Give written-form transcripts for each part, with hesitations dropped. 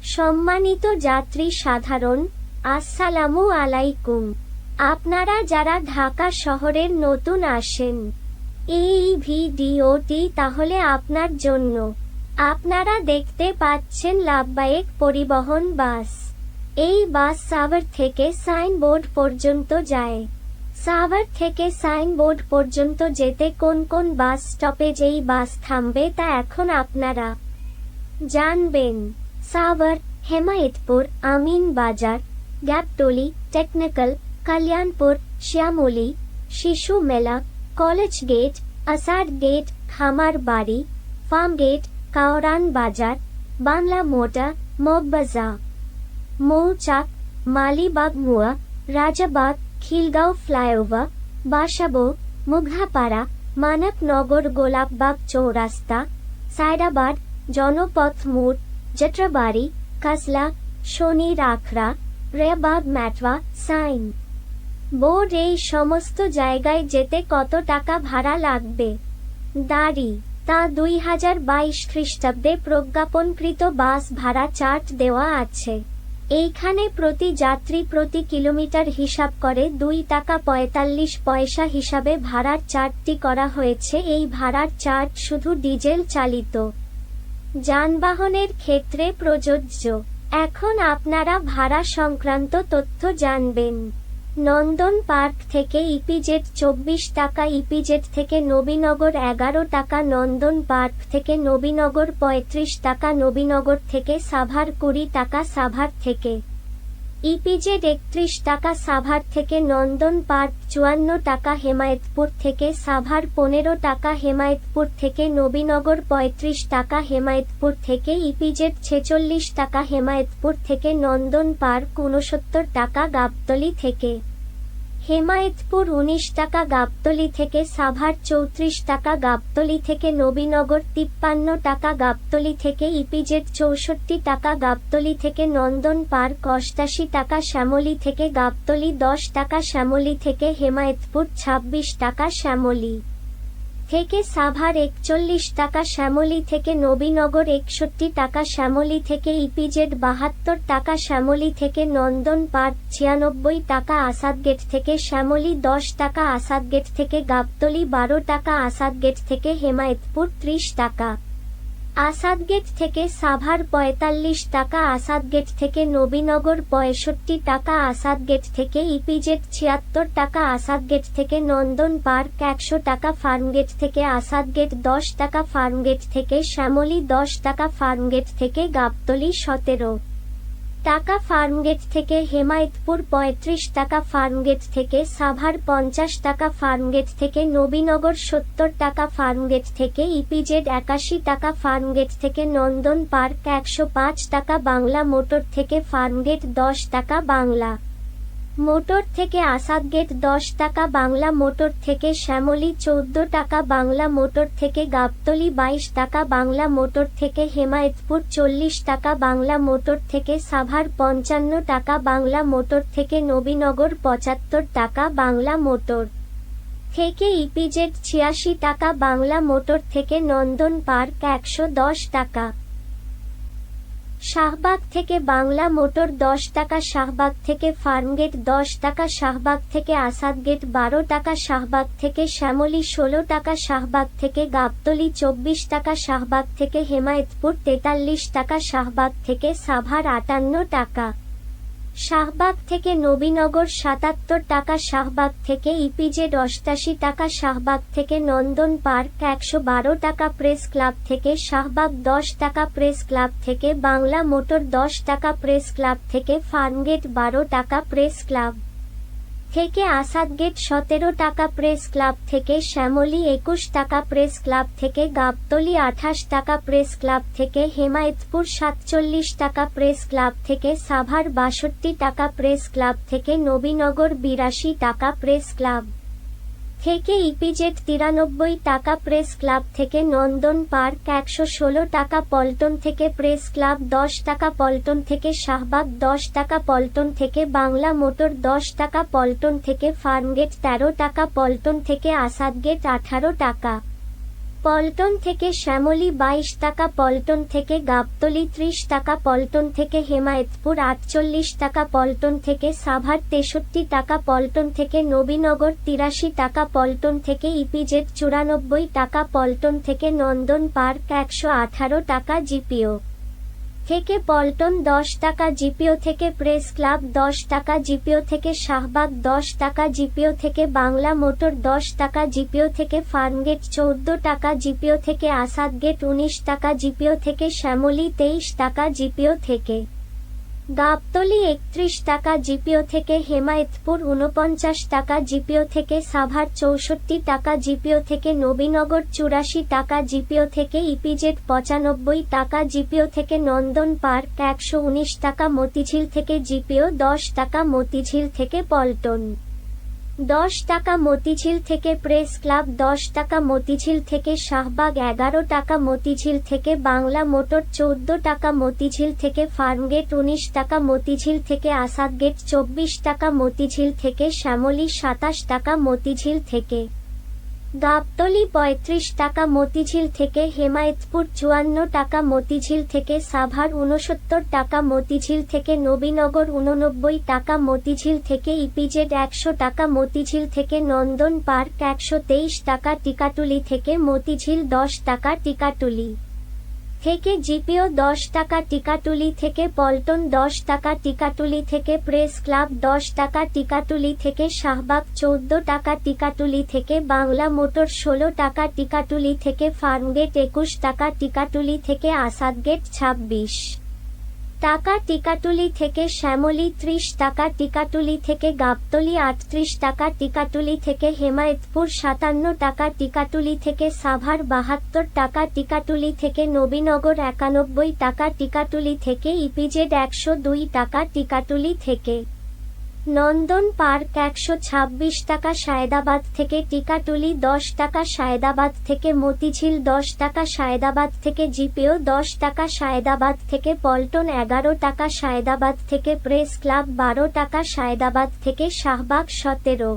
সম্মানিত যাত্রী সাধারণ, আসসালামু আলাইকুম। আপনারা যারা ঢাকা শহরের নতুন আসেন, এই ভিডিওটি তাহলে আপনার জন্য। আপনারা দেখতে পাচ্ছেন লাভবাহিক পরিবহন বাস। এই বাস সাভার থেকে সাইনবোর্ড পর্যন্ত যায়। সাভার থেকে সাইনবোর্ড পর্যন্ত যেতে কোন কোন বাস স্টপেজ এই বাস থামবে তা এখন আপনারা জানবেন। সাভার, হেমায়েতপুর, আমিন বাজার, গ্যাপটলি, টেকনিক্যাল, কল্যাণপুর, শ্যামলী, শিশু মেলা, কলেজ গেট, আসাদ গেট, খামার বাড়ি, ফার্ম গেট, কাওরান বাজার, বাংলা মোটা, মগবাজা, মৌচাক, মালিবাগ মুয়া, রাজাবাগ, খিলগাঁও ফ্লাইওভার, বাসাবো, মুঘাপাড়া, মানবনগর, গোলাপবাগ চৌরাস্তা, সায়দাবাদ, জনপথ মোড়, যাত্রাবাড়ি, কাসলা, শনির আখড়া, রেবাগ, ম্যাটওয়া, সাইন বোর্ড এই সমস্ত জায়গায় যেতে কত টাকা ভাড়া লাগবে দাঁড়ি তা 2022 খ্রিস্টাব্দে প্রজ্ঞাপনকৃত বাস ভাড়া চার্ট দেওয়া আছে। এইখানে প্রতি যাত্রী প্রতি কিলোমিটার হিসাব করে 2 টাকা 45 পয়সা হিসাবে ভাড়ার চার্টটি করা হয়েছে। এই ভাড়ার চার্ট শুধু ডিজেল চালিত যানবাহনের ক্ষেত্রে প্রযোজ্য। এখন আপনারা ভাড়া সংক্রান্ত তথ্য জানবেন। নন্দন পার্ক থেকে ইপিজেড 24 টাকা, ইপিজেড থেকে নবীনগর 11 টাকা, নন্দন পার্ক থেকে নবীনগর 35 টাকা, নবীনগর থেকে সাভার 20 টাকা, সাভার থেকে ইপিজেড 31 টাকা, সাভার থেকে নন্দন পার্ক 54 টাকা, হেমায়েতপুর থেকে সাভার 15 টাকা, হেমায়েতপুর থেকে নবীনগর 35 টাকা, হেমায়েতপুর থেকে ইপিজেড 46 টাকা, হেমায়েতপুর থেকে নন্দন পার্ক 69 টাকা, গাবতলী থেকে হেমায়েতপুর 19 টাকা, গাবতলী থেকে সাভার 34 টাকা, গাবতলী থেকে নবীনগর 53 টাকা, গাবতলী থেকে ইপিজেড 64 টাকা, গাবতলী থেকে নন্দন পার্ক 88 টাকা, শ্যামলী থেকে গাবতলী 10 টাকা, শ্যামলী থেকে হেমায়েতপুর 26 টাকা, শ্যামলী থেকে সাভার 41 টাকা, শ্যামলী থেকে নবীনগর 61 টাকা, শ্যামলী থেকে ইপিজেড 72 টাকা, শ্যামলী থেকে নন্দন পার্ক 96 টাকা, আসাদগেট থেকে শ্যামলী 10 টাকা, আসাদগেট থেকে গাবতলী 12 টাকা, আসাদগেট থেকে হেমায়েতপুর 30 টাকা, আসাদগেট থেকে সাভার 45 টাকা, আসাদগেট থেকে নবীনগর 65 টাকা, আসাদগেট থেকে ইপিজেড 76 টাকা, আসাদগেট থেকে নন্দন পার্ক 100 টাকা, ফার্মগেট থেকে আসাদগেট 10 টাকা, ফার্মগেট থেকে শ্যামলী 10 টাকা, ফার্মগেট থেকে গাবতলী 17 টাকা, ফার্মগেট থেকে হেমায়েতপুর 35 টাকা, ফার্মগেট থেকে সাভার 50 টাকা, ফার্মগেট থেকে নবীনগর 70 টাকা, ফার্মগেট থেকে ইপিজেড 81 টাকা, ফার্মগেট থেকে নন্দন পার্ক 105 টাকা, বাংলা মোটর থেকে ফার্মগেট 10 টাকা, বাংলা মোটর থেকে আসাদগেট 10 টাকা, বাংলা মোটর থেকে শ্যামলী 14 টাকা, বাংলা মোটর থেকে গাবতলী 22 টাকা, বাংলা মোটর থেকে হেমায়েতপুর 40 টাকা, বাংলা মোটর থেকে সাভার 55 টাকা, বাংলা মোটর থেকে নবীনগর 75 টাকা, বাংলা মোটর থেকে ইপিজেড 86 টাকা, বাংলা মোটর থেকে নন্দন পার্ক 110 টাকা। শাহবাগ থেকে বাংলা মোটর 10 টাকা, শাহবাগ থেকে ফার্মগেট 10 টাকা, শাহবাগ থেকে আসাদগেট 12 টাকা, শাহবাগ থেকে শ্যামলী 16 টাকা, শাহবাগ থেকে গাবতলী 24 টাকা, শাহবাগ থেকে হেমায়েতপুর 43 টাকা, শাহবাগ থেকে সাভার 58 টাকা, শাহবাগ থেকে নবীনগর 77 টাকা, শাহবাগ থেকে ইপিজেড 88 টাকা, শাহবাগ থেকে নন্দন পার্ক 112 টাকা, প্রেস ক্লাব থেকে শাহবাগ 10 টাকা, প্রেস ক্লাব থেকে বাংলা মোটর 10 টাকা, প্রেস ক্লাব থেকে ফার্মগেট 12 টাকা, প্রেস ক্লাব থেকে আসাদগেট 17 টাকা, প্রেস ক্লাব থেকে শ্যামলী 21 টাকা, প্রেস ক্লাব থেকে গাবতলী 28 টাকা, প্রেস ক্লাব থেকে হেমায়েতপুর 47 টাকা, প্রেস ক্লাব থেকে সাভার 62 টাকা, প্রেস ক্লাব থেকে নবীনগর 82 টাকা, প্রেস ক্লাব থেকে ইপিজেড 93 টাকা, প্রেস ক্লাব থেকে নন্দন পার্ক 116 টাকা, পল্টন থেকে প্রেস ক্লাব 10 টাকা, পল্টন থেকে শাহবাগ 10 টাকা, পল্টন থেকে বাংলা মোটর 10 টাকা, পল্টন থেকে ফার্মগেট 13 টাকা, পল্টন থেকে আসাদগেট 18 টাকা। পল্টন থেকে শ্যামলী 22 টাকা, পল্টন থেকে গাবতলী 30 টাকা, পল্টন থেকে হেমায়েতপুর 48 টাকা, পল্টন থেকে সাভার 63 টাকা, পল্টন থেকে নবীনগর 83 টাকা, পল্টন থেকে ইপিজেড 94 টাকা, পল্টন থেকে নন্দন পার্ক 118 টাকা, জিপিও থেকে পল্টন 10 টাকা, জিপিও থেকে প্রেস ক্লাব 10 টাকা, জিপিও থেকে শাহবাগ 10 টাকা, জিপিও থেকে বাংলা মোটর 10 টাকা, জিপিও থেকে ফার্মগেট 14 টাকা, জিপিও থেকে আসাদ গেট 19 টাকা, জিপিও থেকে শ্যামলী 23 টাকা, জিপিও থেকে গাবতলী 31 টাকা, জিপিও থেকে হেমায়েতপুর 49 টাকা, জিপিও থেকে সাভার 64 টাকা, জিপিও থেকে নবীনগর 84 টাকা, জিপিও থেকে ইপিজেড 95 টাকা, জিপিও থেকে নন্দন পার্ক 119 টাকা, মতিঝিল থেকে জিপিও 10 টাকা, মতিঝিল থেকে পল্টন 10 টাকা, মতিঝিল থেকে প্রেস ক্লাব 10 টাকা, মতিঝিল থেকে শাহবাগ 11 টাকা, মতিঝিল থেকে বাংলা মোটর 14 টাকা, মতিঝিল থেকে ফার্মগেট 19 টাকা, মতিঝিল থেকে আসাদ গেট 24 টাকা, মতিঝিল থেকে শ্যামলী 27 টাকা, মতিঝিল থেকে গাবতলী 35 টাকা, মতিঝিল থেকে হেমায়েতপুর 54 টাকা, মতিঝিল থেকে সাভার 69 টাকা, মতিঝিল থেকে নবীনগর 89 টাকা, মতিঝিল থেকে ইপিজেড 100 টাকা, মতিঝিল থেকে নন্দন পার্ক 123 টাকা, টিকাটুলি থেকে মতিঝিল 10 টাকা, টিকাটুলি থেকে জিপিও 10 টাকা, টিকাটুলি থেকে পল্টন 10 টাকা, টিকাটুলি থেকে প্রেস ক্লাব 10 টাকা, টিকাটুলি থেকে শাহবাগ 14 টাকা, টিকাটুলি থেকে বাংলা মোটর 16 টাকা, টিকাটুলি থেকে ফার্মগেট 21 টাকা, টিকাটুলি থেকে আসাদ গেট 26 টাকা, টিকাটুলি থেকে শ্যামলী 30 টাকা, টিকাটুলি থেকে গাবতলী 38 টাকা, টিকাটুলি থেকে হেমায়েতপুর 57 টাকা, টিকাটুলি থেকে সাভার 72 টাকা, টিকাটুলি থেকে নবীনগর 91 টাকা, টিকাটুলি থেকে ইপিজেড 102 টাকা, টিকাটুলি থেকে নন্দন পার্ক 126 টাকা, সায়েদাবাদ থেকে টিকাটুলি 10 টাকা, সায়েদাবাদ থেকে মতিঝিল 10 টাকা, সায়েদাবাদ থেকে জিপিও 10 টাকা, সায়েদাবাদ থেকে পল্টন 11 টাকা, সায়েদাবাদ থেকে প্রেস ক্লাব 12 টাকা, সায়েদাবাদ থেকে শাহবাগ 17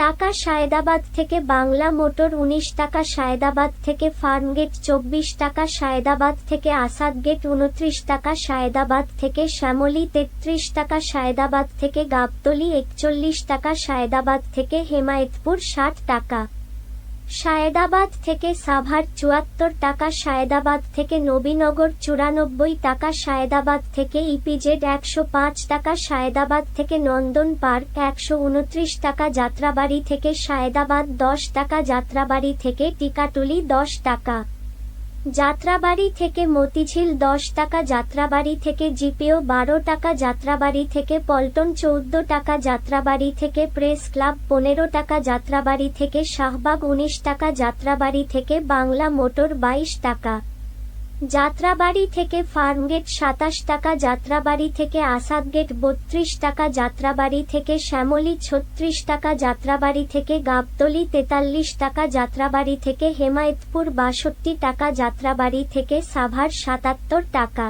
টাকা, সায়েদাবাদ থেকে বাংলা মোটর 19 টাকা, সায়েদাবাদ থেকে ফার্মগেট 24 টাকা, সায়েদাবাদ থেকে আসাদ গেট 29 টাকা, সায়েদাবাদ থেকে শ্যামলী 33 টাকা, সায়েদাবাদ থেকে গাবতলী 41 টাকা, সায়েদাবাদ থেকে হেমায়েতপুর 60 টাকা, সায়েদাবাদ থেকে সাভার 74 টাকা, সায়েদাবাদ থেকে নবীনগর 94 টাকা, সায়েদাবাদ থেকে ইপিজেড 105 টাকা, সায়েদাবাদ থেকে নন্দন পার্ক 129 টাকা, যাত্রাবাড়ি থেকে সায়েদাবাদ 10 টাকা, যাত্রাবাড়ি থেকে টিকাটুলি 10 টাকা, যাত্রাবাড়ি থেকে মতিঝিল 10 টাকা, যাত্রাবাড়ি থেকে জিপিও 12 টাকা, যাত্রাবাড়ি থেকে পল্টন 14 টাকা, যাত্রাবাড়ি থেকে প্রেস ক্লাব 15 টাকা, যাত্রাবাড়ি থেকে শাহবাগ 19 টাকা, যাত্রাবাড়ি থেকে বাংলা মোটর 22 টাকা, যাত্রাবাড়ি থেকে ফার্মগেট 27 টাকা, যাত্রাবাড়ি থেকে আসাদ গেট 32 টাকা, যাত্রাবাড়ি থেকে শ্যামলী 36 টাকা, যাত্রাবাড়ি থেকে গাবতলী 43 টাকা, যাত্রাবাড়ি থেকে হেমায়েতপুর 62 টাকা, যাত্রাবাড়ি থেকে সাভার 77 টাকা,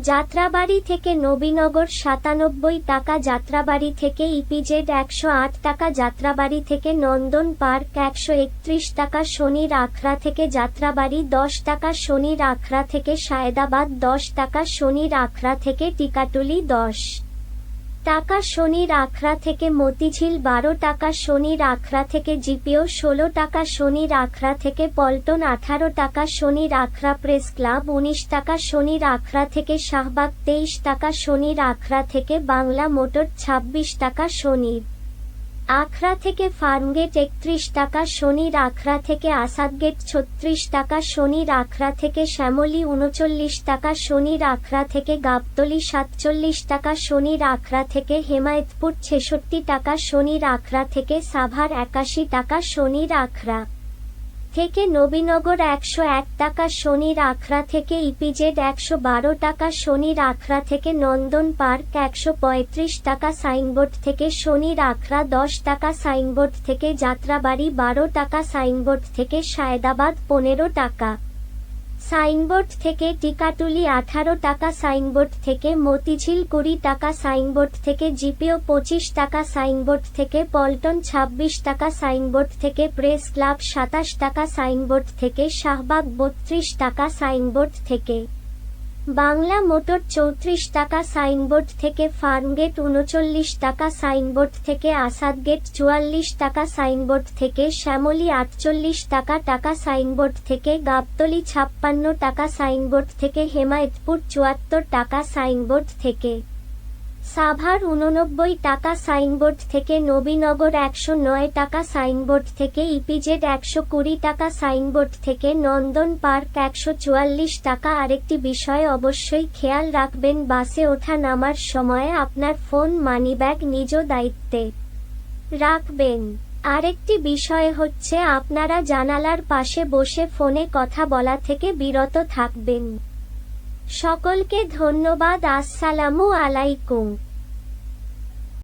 যাত্রাবাড়ি থেকে নবীনগর 97 টাকা, যাত্রাবাড়ি থেকে ইপিজেড 108 টাকা, যাত্রাবাড়ি থেকে নন্দন পার্ক 131 টাকা, শনির আখড়া থেকে যাত্রাবাড়ি 10 টাকা, শনির আখড়া থেকে সায়েদাবাদ 10 টাকা, শনির আখড়া থেকে টিকাটুলি 10 টাকা, শনির আখড়া থেকে মতিঝিল 12 টাকা, শনির আখড়া থেকে জিপিও 16 টাকা, শনির আখড়া থেকে পল্টন 18 টাকা, শনির আখড়া প্রেস ক্লাব 19 টাকা, শনির আখড়া থেকে শাহবাগ 23 টাকা, শনির আখড়া থেকে বাংলা মোটর 26 টাকা, শনির আখড়া থেকে ফার্মগেট 31 টাকা, শনির আখড়া থেকে আসাদ গেট 36 টাকা, শনির আখড়া থেকে শ্যামলী 39 টাকা, শনির আখড়া থেকে গাবতলী 47 টাকা, শনির আখড়া থেকে হেমায়েতপুর 66 টাকা, শনির আখড়া থেকে সাভার 81 টাকা, শনির আখড়া থেকে নবীনগর 101 টাকা, শনির আখড়া থেকে ইপিজেড 112 টাকা, শনির আখড়া থেকে নন্দন পার্ক 135 টাকা, সাইনবোর্ড থেকে শনির আখড়া 10 টাকা, সাইনবোর্ড থেকে যাত্রাবাড়ি 12 টাকা, সাইনবোর্ড থেকে সায়েদাবাদ 15 টাকা, সাইনবোর্ড থেকে টিকাটুলি 18 টাকা, সাইনবোর্ড থেকে মতিঝিল 20 টাকা, সাইনবোর্ড থেকে জিপিও 25 টাকা, সাইনবোর্ড থেকে পল্টন 26 টাকা, সাইনবোর্ড থেকে প্রেস ক্লাব 27 টাকা, সাইনবোর্ড থেকে শাহবাগ 32 টাকা, সাইনবোর্ড থেকে বাংলা মোটর 34 টাকা, সাইনবোর্ড থেকে ফার্মগেট 39 টাকা, সাইনবোর্ড থেকে আসাদগেট 44 টাকা, সাইনবোর্ড থেকে শ্যামলী 48 টাকা টাকা, সাইনবোর্ড থেকে গাবতলী 56 টাকা, সাইনবোর্ড থেকে হেমায়েতপুর 74 টাকা, সাইনবোর্ড থেকে সাভার 89 টাকা, সাইনবোর্ড থেকে নবীনগর 109 টাকা, সাইনবোর্ড থেকে ইপিজেড 120 টাকা, সাইনবোর্ড থেকে নন্দন পার্ক 144 টাকা। আরেকটি বিষয় অবশ্যই খেয়াল রাখবেন, বাসে ওঠা নামার সময়ে আপনার ফোন মানিব্যাগ নিজ দায়িত্বে রাখবেন। আরেকটি বিষয় হচ্ছে আপনারা জানালার পাশে বসে ফোনে কথা বলা থেকে বিরত থাকবেন। সকলকে ধন্যবাদ। আসসালামু আলাইকুম।